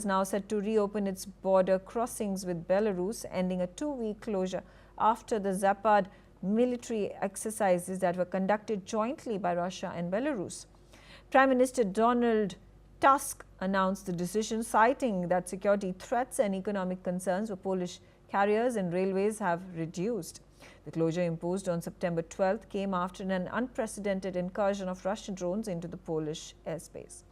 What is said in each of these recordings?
now set to reopen its border crossings with Belarus, ending a 2-week closure after the Zapad military exercises that were conducted jointly by Russia and Belarus. Prime Minister Donald Tusk announced the decision, citing that security threats and economic concerns for Polish carriers and railways have reduced. The closure imposed on September 12th came after an unprecedented incursion of Russian drones into the Polish airspace.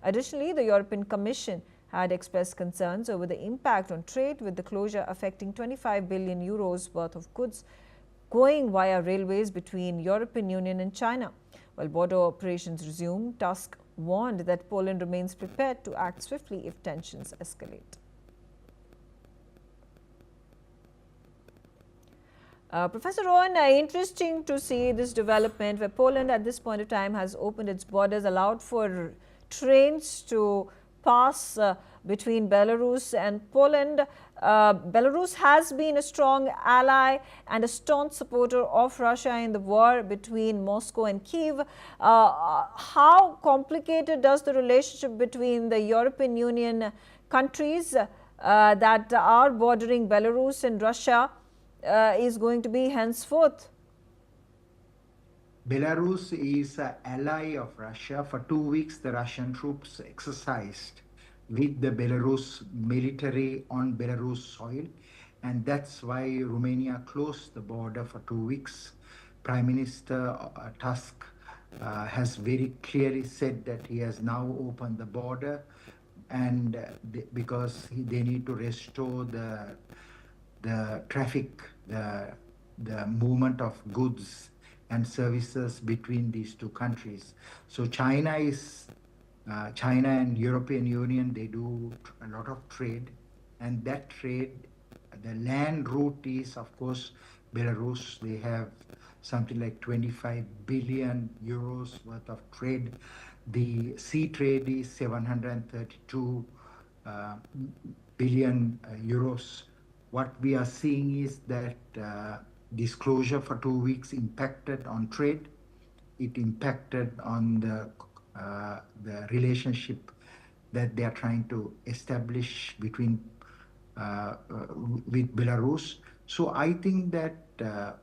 Additionally, the European Commission had expressed concerns over the impact on trade, with the closure affecting 25 billion euros worth of goods going via railways between European Union and China. While border operations resume, Tusk warned that Poland remains prepared to act swiftly if tensions escalate. Professor Rowan, interesting to see this development where Poland at this point of time has opened its borders, allowed for trains to pass between Belarus and Poland. Belarus has been a strong ally and a staunch supporter of Russia in the war between Moscow and Kyiv. How complicated does the relationship between the European Union countries that are bordering Belarus and Russia is going to be henceforth? Belarus is an ally of Russia. For 2 weeks, the Russian troops exercised with the Belarus military on Belarus soil, and that's why Romania closed the border for 2 weeks. Prime Minister Tusk has very clearly said that he has now opened the border, and because they need to restore the traffic, the movement of goods and services between these two countries. So China and European Union, they do a lot of trade, and that trade, the land route is, of course, Belarus. They have something like 25 billion euros worth of trade. The sea trade is 732 billion euros. What we are seeing is that this closure for 2 weeks impacted on trade. It impacted on the relationship that they are trying to establish between with Belarus. So I think that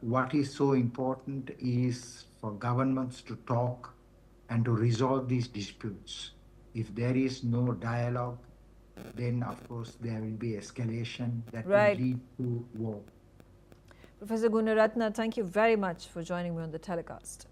what is so important is for governments to talk and to resolve these disputes. If there is no dialogue, then of course there will be escalation that will lead to war. Professor Gunaratna, thank you very much for joining me on the telecast.